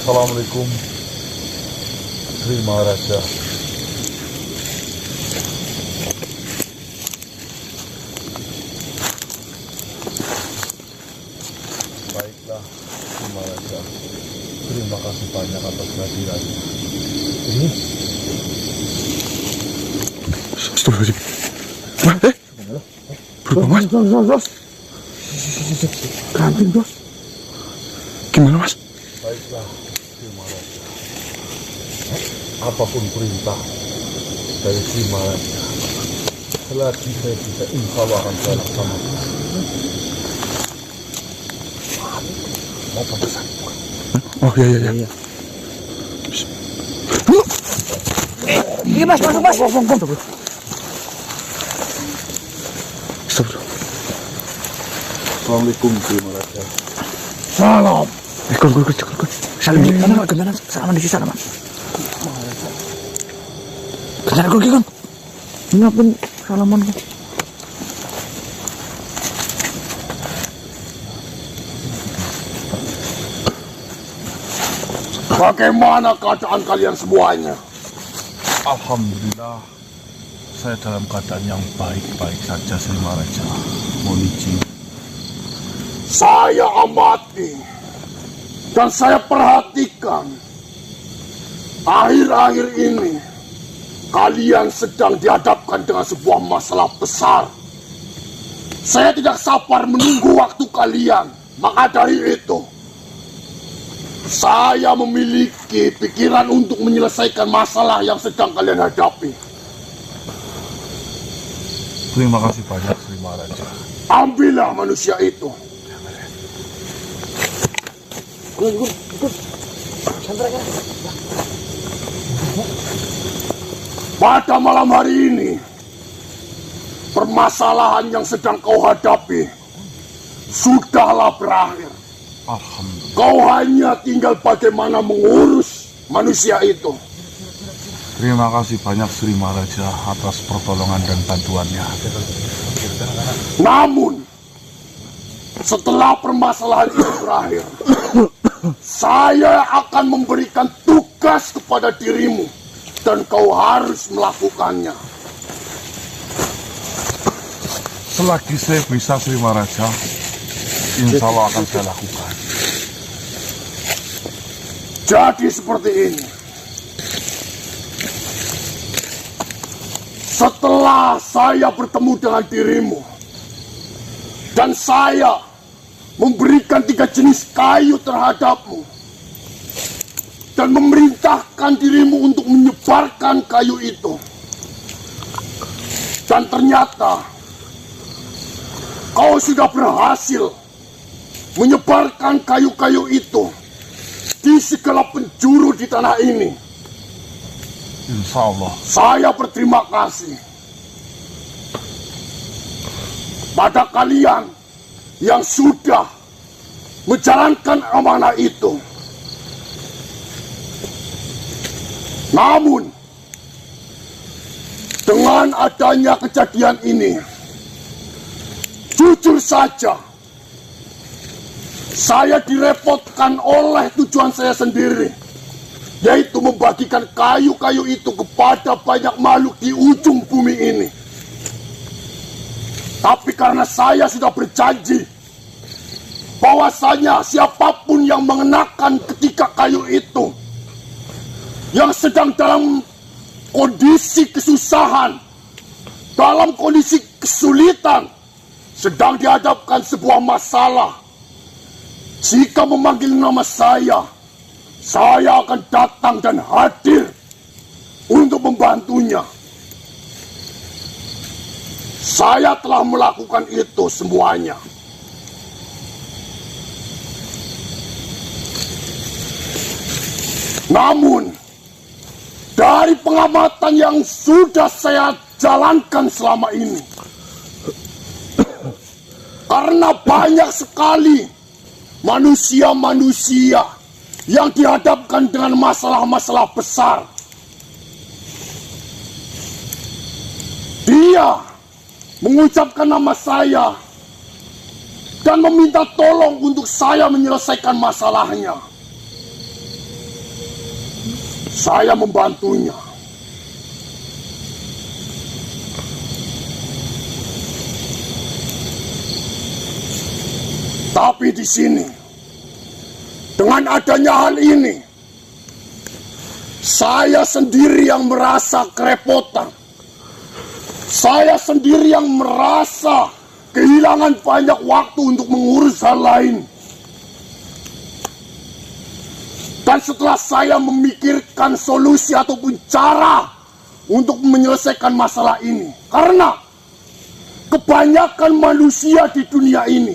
Assalamualaikum Sri Maharaja. Baiklah Sri Maharaja, terima kasih banyak atas kehadirannya. Ini Astagfirullahaladzim. Berubah mas. Kambing bos. Gimana mas? baiklah Sri Maharaja, apapun perintah dari Sri Maharaja, selagi saya bisa, insya Allah akan saya laksanakan. Mau pesan? Oh iya. Iya mas, masuk mas. Assalamualaikum Sri Maharaja. Salam. Kun. Salam di mana? Gimana? Salaman di sana mas. Kenapa kun? Ngapain salaman kun? Bagaimana keadaan kalian semuanya? Alhamdulillah, saya dalam keadaan yang baik-baik saja Sri Maharaja. Mohon izin. Saya amati dan saya perhatikan akhir-akhir ini kalian sedang dihadapkan dengan sebuah masalah besar. Saya tidak sabar menunggu waktu kalian. Maka dari itu, saya memiliki pikiran untuk menyelesaikan masalah yang sedang kalian hadapi. Terima kasih banyak Sri Maharaja. Ambillah manusia itu. Pada malam hari ini, permasalahan yang sedang kau hadapi sudahlah berakhir. Alhamdulillah. Kau hanya tinggal bagaimana mengurus manusia itu. Terima kasih banyak Sri Maharaja atas pertolongan dan bantuannya. Namun, setelah permasalahan itu berakhir, saya akan memberikan tugas kepada dirimu dan kau harus melakukannya. Selagi saya bisa Sri Maharaja, insya Allah akan saya lakukan. Jadi seperti ini. Setelah saya bertemu dengan dirimu dan saya memberikan 3 jenis kayu terhadapmu dan memerintahkan dirimu untuk menyebarkan kayu itu, dan ternyata kau sudah berhasil menyebarkan kayu-kayu itu di segala penjuru di tanah ini, Insya Allah. saya berterima kasih pada kalian yang sudah menjalankan amanah itu. Namun, dengan adanya kejadian ini, jujur saja, saya direpotkan oleh tujuan saya sendiri, yaitu membagikan kayu-kayu itu kepada banyak makhluk di ujung bumi ini. Tapi karena saya sudah berjanji bahwasanya siapapun yang mengenakan ketika kayu itu, yang sedang dalam kondisi kesusahan, dalam kondisi kesulitan, sedang dihadapkan sebuah masalah, jika memanggil nama saya akan datang dan hadir untuk membantunya. Saya telah melakukan itu semuanya. Namun, dari pengamatan yang sudah saya jalankan selama ini, karena banyak sekali manusia-manusia yang dihadapkan dengan masalah-masalah besar, dia mengucapkan nama saya dan meminta tolong untuk saya menyelesaikan masalahnya. saya membantunya. Tapi di sini, dengan adanya hal ini, saya sendiri yang merasa kerepotan. Saya sendiri yang merasa kehilangan banyak waktu untuk mengurus hal lain. Dan setelah saya memikirkan solusi ataupun cara untuk menyelesaikan masalah ini, karena kebanyakan manusia di dunia ini,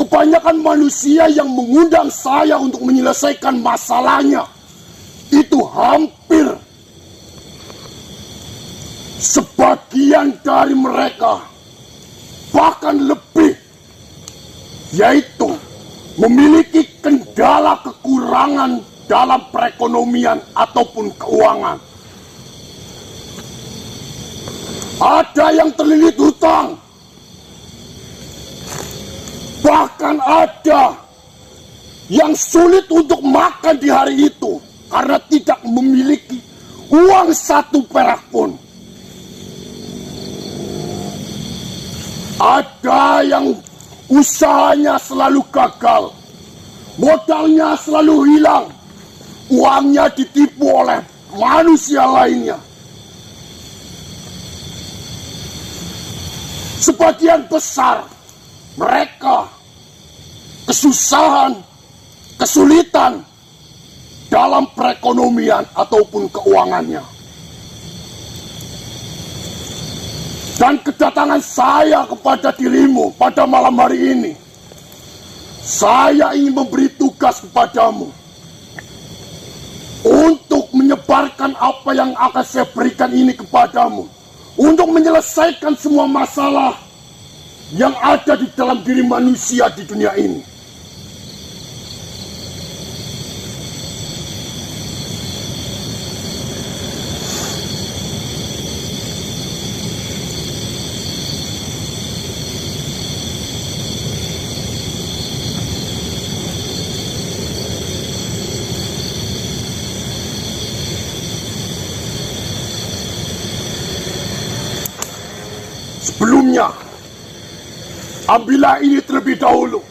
kebanyakan manusia yang mengundang saya untuk menyelesaikan masalahnya, itu hampir sebagian dari mereka, bahkan lebih, yaitu memiliki kendala kekurangan dalam perekonomian ataupun keuangan. Ada yang terlilit hutang, bahkan ada yang sulit untuk makan di hari itu karena tidak memiliki uang 1 perak pun. Ada yang usahanya selalu gagal, modalnya selalu hilang, uangnya ditipu oleh manusia lainnya. Sebagian besar mereka kesusahan, kesulitan dalam perekonomian ataupun keuangannya. Dan kedatangan saya kepada dirimu pada malam hari ini, saya ingin memberi tugas kepadamu untuk menyebarkan apa yang akan saya berikan ini kepadamu, untuk menyelesaikan semua masalah yang ada di dalam diri manusia di dunia ini. Sebelumnya, ambillah ini terlebih dahulu.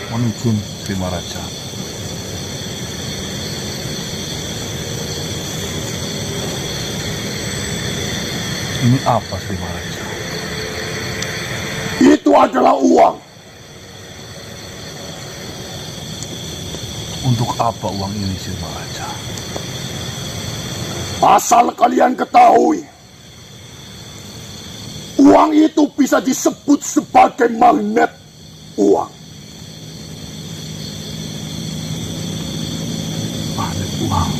Mohon izin, Sri Maharaja. Ini apa, Sri Maharaja? Itu adalah uang. Untuk apa uang ini, Sri Maharaja? Asal kalian ketahui, uang itu bisa disebut sebagai magnet uang. Magnet uang?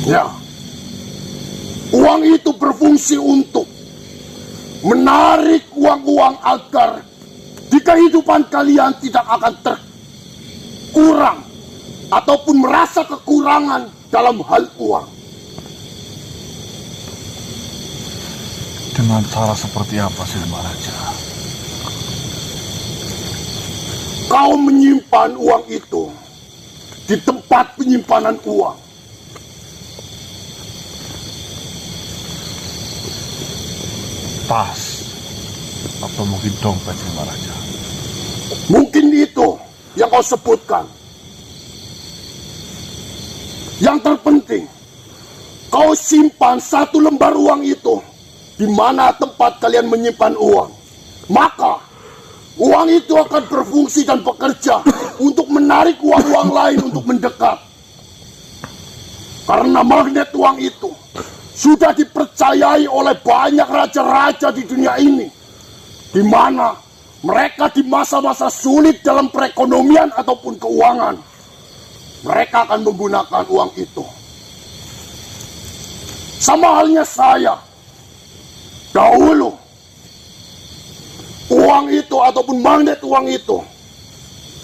Ya. Uang itu berfungsi untuk menarik uang-uang agar di kehidupan kalian tidak akan terkurang ataupun merasa kekurangan dalam hal uang. Dengan cara seperti apa, Sri Maharaja? Kau menyimpan uang itu di tempat penyimpanan uang. Tas atau mungkin dompet, Sri Maharaja? Mungkin itu yang kau sebutkan. Yang terpenting, kau simpan 1 lembar uang itu di mana tempat kalian menyimpan uang. Maka uang itu akan berfungsi dan bekerja untuk menarik uang-uang lain untuk mendekat. Karena magnet uang itu sudah dipercayai oleh banyak raja-raja di dunia ini, di mana mereka di masa-masa sulit dalam perekonomian ataupun keuangan, mereka akan menggunakan uang itu. Sama halnya saya. Dahulu, uang itu ataupun magnet uang itu,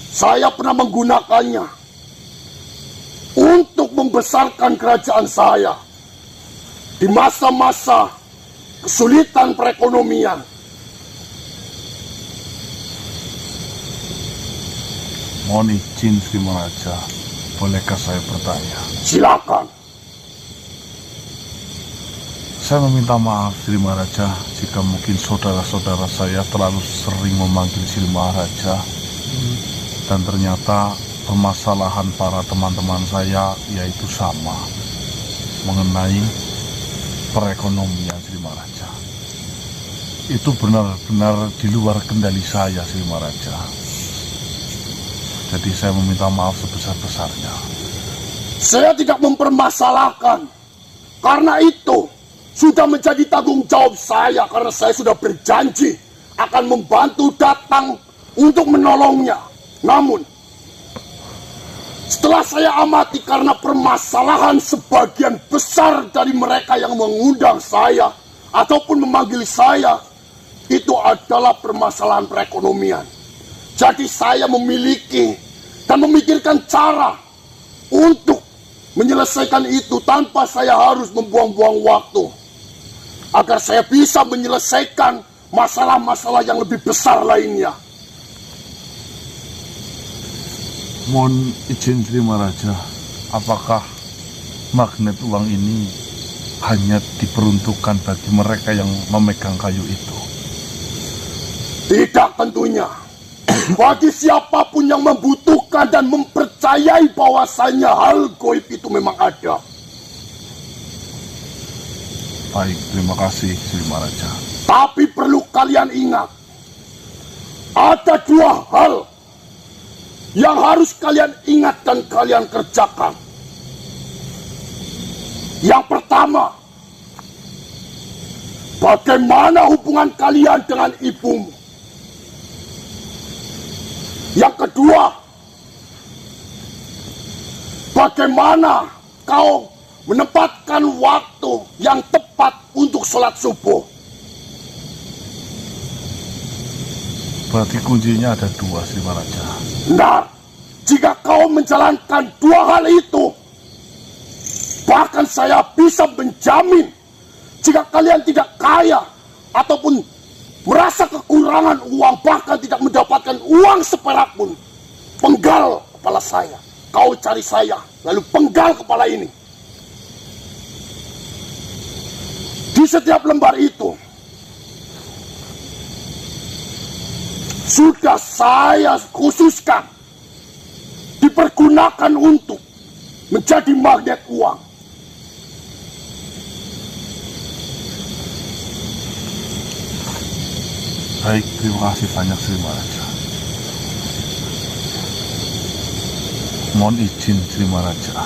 saya pernah menggunakannya untuk membesarkan kerajaan saya di masa-masa kesulitan perekonomian. Mohon izin, Sri Maharaja, bolehkah saya bertanya? Silakan. Saya meminta maaf Sri Maharaja jika mungkin saudara-saudara saya terlalu sering memanggil Sri Maharaja. Dan ternyata permasalahan para teman-teman saya yaitu sama mengenai perekonomian Sri Maharaja. Itu benar-benar di luar kendali saya Sri Maharaja. Jadi saya meminta maaf sebesar-besarnya. Saya tidak mempermasalahkan, karena itu sudah menjadi tanggung jawab saya, karena saya sudah berjanji akan membantu datang untuk menolongnya. Namun setelah saya amati, karena permasalahan sebagian besar dari mereka yang mengundang saya ataupun memanggil saya itu adalah permasalahan perekonomian. Jadi saya memiliki dan memikirkan cara untuk menyelesaikan itu tanpa saya harus membuang-buang waktu, agar saya bisa menyelesaikan masalah-masalah yang lebih besar lainnya. Mohon izin Sri Maharaja, apakah magnet uang ini hanya diperuntukkan bagi mereka yang memegang kayu itu? Tidak tentunya. Bagi siapapun yang membutuhkan dan mempercayai bahwasanya hal goib itu memang ada. Baik, terima kasih Sri Maharaja. Tapi perlu kalian ingat, ada dua hal yang harus kalian ingat dan kalian kerjakan. Yang pertama, bagaimana hubungan kalian dengan ibumu? Yang kedua, bagaimana kau menempatkan waktu yang tepat untuk sholat subuh? Berarti kuncinya ada dua Sri Maharaja. Nah, jika kau menjalankan dua hal itu, bahkan saya bisa menjamin, jika kalian tidak kaya ataupun merasa kekurangan uang, bahkan tidak mendapatkan uang seperak pun, penggal kepala saya. Kau cari saya, lalu penggal kepala ini. Di setiap lembar itu sudah saya khususkan dipergunakan untuk menjadi magnet uang. Baik, terima kasih banyak Sri Maharaja. Mohon izin Sri Maharaja.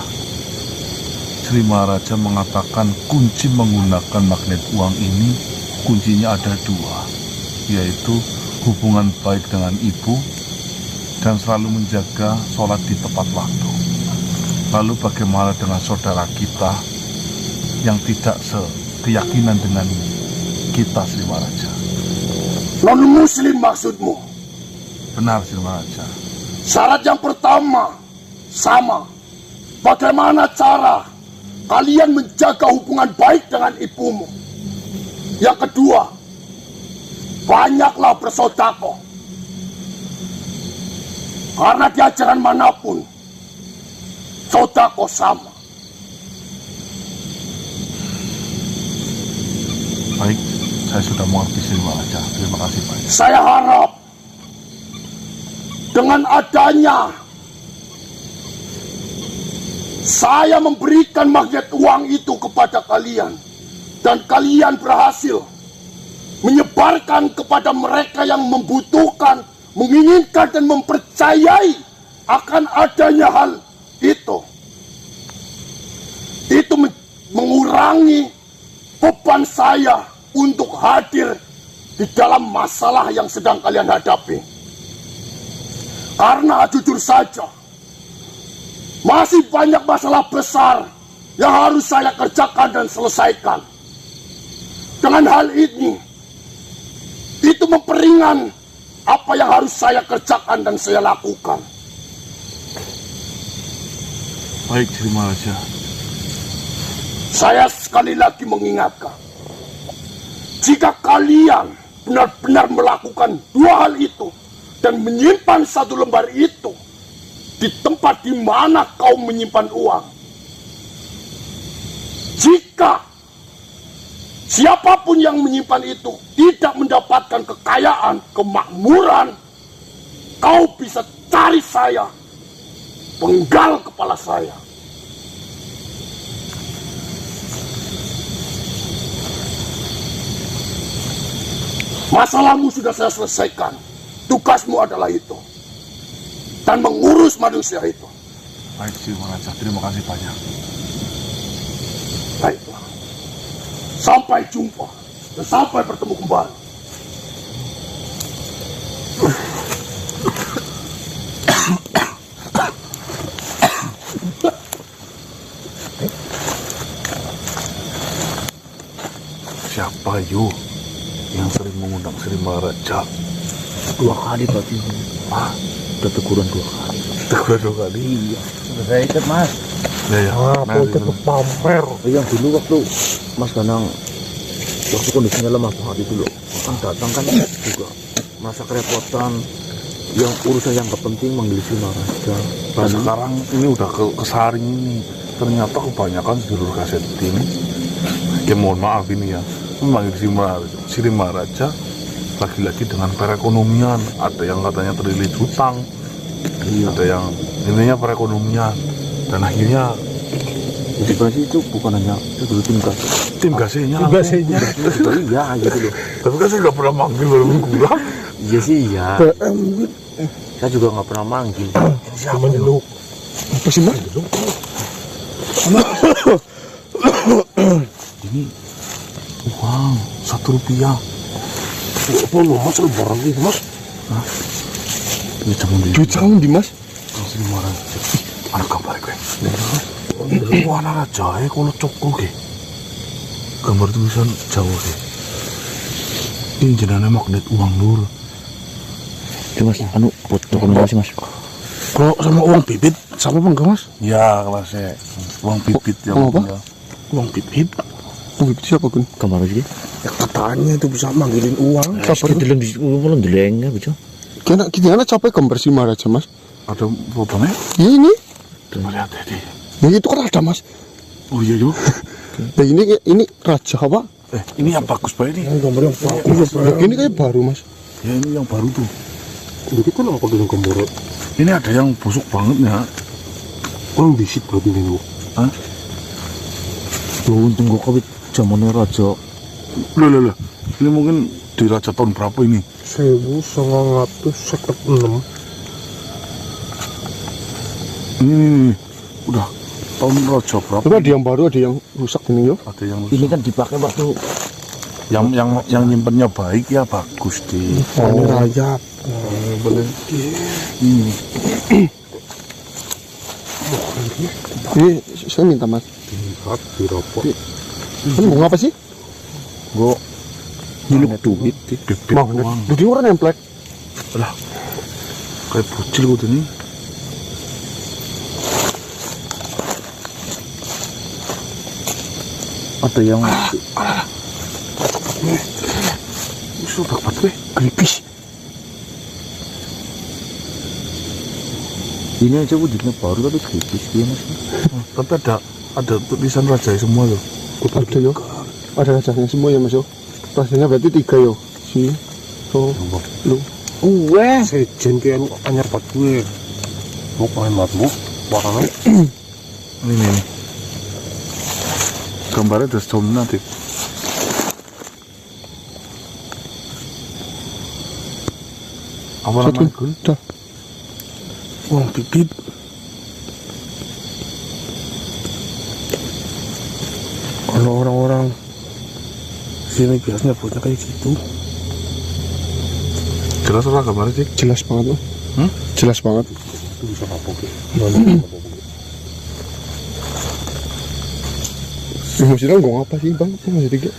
Sri Maharaja mengatakan kunci menggunakan magnet uang ini, kuncinya ada dua, yaitu hubungan baik dengan ibu dan selalu menjaga sholat di tepat waktu. Lalu bagaimana dengan saudara kita yang tidak sekeyakinan dengan kita Sri Maharaja? Non-muslim maksudmu? Benar Sri Maharaja. Syarat yang pertama sama. Bagaimana cara kalian menjaga hubungan baik dengan ibumu? Yang kedua, banyaklah bersedekah. Karena di ajaran manapun, sedekah sama. Baik, saya sudah mengerti Sri Maharaja. Terima kasih banyak. Saya harap dengan adanya saya memberikan magnet uang itu kepada kalian, dan kalian berhasil menyebarkan kepada mereka yang membutuhkan, menginginkan dan mempercayai akan adanya hal itu. Itu mengurangi beban saya untuk hadir di dalam masalah yang sedang kalian hadapi. Karena jujur saja, masih banyak masalah besar yang harus saya kerjakan dan selesaikan. Dengan hal ini, itu memperingan apa yang harus saya kerjakan dan saya lakukan. Baik, Sri Maharaja. Saya sekali lagi mengingatkan, jika kalian benar-benar melakukan dua hal itu dan menyimpan satu lembar itu di tempat di mana kau menyimpan uang, jika Siapapun yang menyimpan itu tidak mendapatkan kekayaan, kemakmuran. Kau bisa cari saya, penggal kepala saya. Masalahmu sudah saya selesaikan. Tugasmu adalah itu. Dan mengurus manusia itu. Baik, Sri Maharaja, terima kasih banyak. Baiklah. Sampai jumpa. Dan sampai bertemu kembali. Siapa yo yang sering mengundang Sri Maharaja? 2 kali berarti. Udah teguran 2 kali. Teguran 2 kali? Iya. Sudah saya ikat mas. Ya. Itu pamer. Yang dulu waktu Mas Danang waktu kondisinya lemah banget itu loh, kan datang kan juga masa kerepotan, yang urusan yang gak penting manggil Sri Maharaja. Nah, sekarang ini udah kesaring ini. Ternyata kebanyakan sedulur kaset ini. Ya mohon maaf ini ya, memanggil Sri Maharaja lagi-lagi dengan perekonomian. Ada yang katanya terlilit hutang, ada yang intinya perekonomian. Dan akhirnya Sebenarnya itu bukan hanya sedulur tim gasnya. Tim gasnya. Iya gitu loh. Tapi kan saya nggak pernah manggil walaupun kurang. Iya sih iya. Saya juga nggak pernah manggil. Siapa lu? Apa sih mas? Ini uang Rp1. Apa lu mas lebaran gitu mas? Ini cuma Duit sangat di mas? Sri Maharaja. Anak gambar gue. Wah, anak jahe kalau cokul ke. Gambar tulisan Jawa ke. Ini jenenge magnet uang nur. Mas, anu foto kono sih mas. Kalau sama uang bibit sama apa enggak mas? Ya, kelasnya uang pipit yang Uang apa? punya. Uang bibit? Uang bibit siapa kun? Gambar sih. Ya katanya itu bisa manggilin uang. Kabar dalam di mulai delengnya betul. Kita capek gambar Sri Maharaja mas. Ada fotonya? Ya ini. Lihat deh. Ya itu kan ada mas. Oh iya yuk. Nah ini raja apa? Ini yang bagus pak ini. Gambar yang bagus. Ini kayak baru mas. Ya ini yang baru tuh. Jadi kan apa dengan gambar? Ini ada yang busuk banget ya. Orang disit berarti ini. Hah? Loh, untung gua kawit zamannya raja. Loh. Ini mungkin di raja tahun berapa ini? 1956. Ini. Udah tahun raja berapa? Tapi ada yang baru, ada yang rusak ini yo. Ada yang Ini kan dipakai waktu yang nyimpennya baik ya bagus deh. Ini rayap. Boleh. Ini saya minta mas. Lihat di rokok. Ini bunga apa sih? gua nyeluk duit. Bibit Mau uang. jadi orang nemplek. Lah. Kayak bocil gitu nih. Ada yang Sudah dapat weh. Gripis. ini aja wujudnya baru tapi kritis dia mas. Tapi ada tulisan raja semua loh. Ada yo. Ada rajanya semua ya mas yo. Rajanya berarti 3 yo. Si. So. Lu. Sejen kayak anyar buat gue. Mau main matmu, warnanya. Ini nih. Gambarnya udah dominatif. Apa Satu. namanya Gun? Dah. Uang bibit. Kalau orang-orang sini biasanya buatnya kayak gitu. Jelas lah gambarnya sih. Jelas banget loh. Jelas banget. Itu bisa apa-apa. Maksudnya ngomong apa sih bang? Maksudnya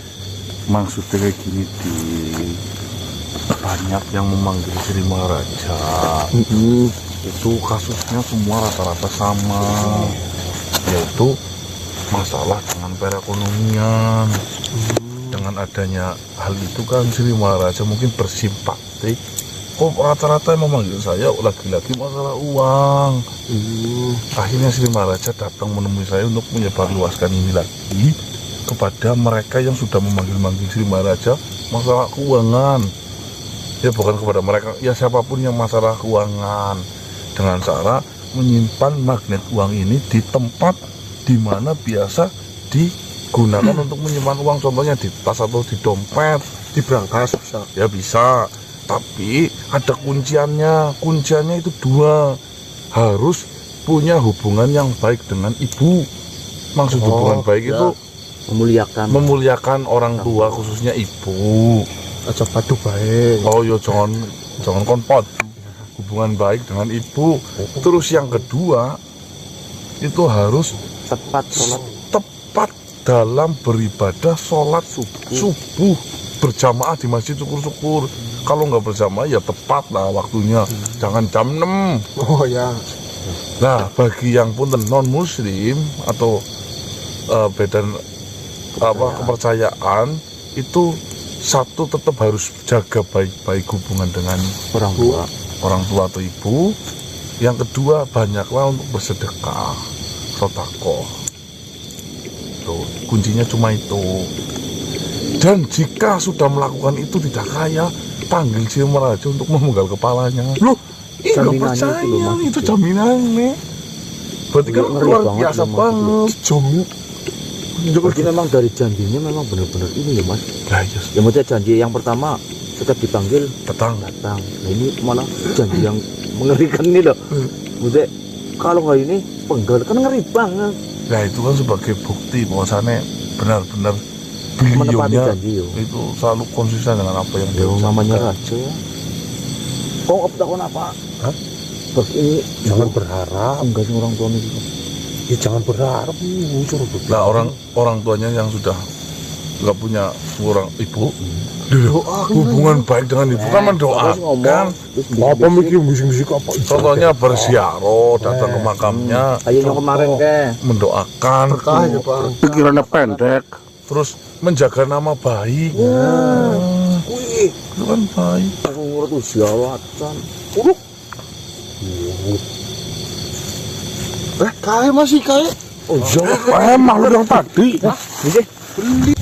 Maksudnya kayak gini di banyak yang memanggil Sri Maharaja. Itu kasusnya semua rata-rata sama, yaitu masalah dengan perekonomian. Dengan adanya hal itu kan Sri Maharaja mungkin bersimpati. Kok rata-rata yang memanggil saya lagi-lagi masalah uang. Akhirnya Sri Maharaja datang menemui saya untuk menyebarluaskan ini lagi kepada mereka yang sudah memanggil-manggil Sri Maharaja masalah keuangan. Ya bukan kepada mereka, ya siapapun yang masalah keuangan, dengan cara menyimpan magnet uang ini di tempat di mana biasa digunakan untuk menyimpan uang, contohnya di tas atau di dompet, Di brankas bisa. ya bisa. Tapi ada kunciannya itu dua, harus punya hubungan yang baik dengan ibu. Maksud hubungan baik ya. itu Memuliakan orang tua, khususnya ibu. Aja padu baik. Oh yo, jangan konpot. Hubungan baik dengan ibu. Terus yang kedua itu harus tepat sholat tepat dalam beribadah sholat subuh berjamaah di Masjid Syukur-Syukur. Kalau nggak berjamaah ya tepat lah waktunya, jangan jam 6. Oh ya. Nah, bagi yang punten non muslim atau beda kepercayaan itu, satu tetap harus jaga baik-baik hubungan dengan orang tua atau ibu. Yang kedua, banyaklah untuk bersedekah, sedekah. Tuh, kuncinya cuma itu. Dan jika sudah melakukan itu tidak kaya, panggil Sri Maharaja untuk memenggal kepalanya. Loh, iya nggak Jaminannya percaya, itu loh, Mas. itu jaminannya. Berarti kan Ngeri luar banget biasa loh, Mas. banget. Jamin. Jadi memang dari janjinya memang benar-benar ini ya Mas. Nah, yes. Ya maksudnya janji yang pertama setiap dipanggil Datang. datang. Nah ini malah janji yang mengerikan ini loh. Maksudnya kalau nggak ini penggal kan ngeri banget. Nah, itu kan sebagai bukti bahwasannya benar-benar Menepati beliaunya janji yo. itu selalu konsisten dengan apa yang dia Yo namanya ucapkan. raja ya. Kok takon apa? Hah? Terus ini Jangan berharap. enggak sih orang tua ini. Ya jangan berharap. Nah, orang tuanya yang sudah nggak punya orang ibu, hubungan baik dengan ibu kan mendoakan. Apa mikir bisik-bisik apa? Contohnya berziarah, datang ke makamnya, Ayo yang kemarin ke. mendoakan, Berkah ya Pak. Pikirannya pendek. terus menjaga nama baik. Wih, Itu kan baik. aku ngurut usiawatan. Kaya masih kaya. Oh, iya. Makhluk yang tadi. Ini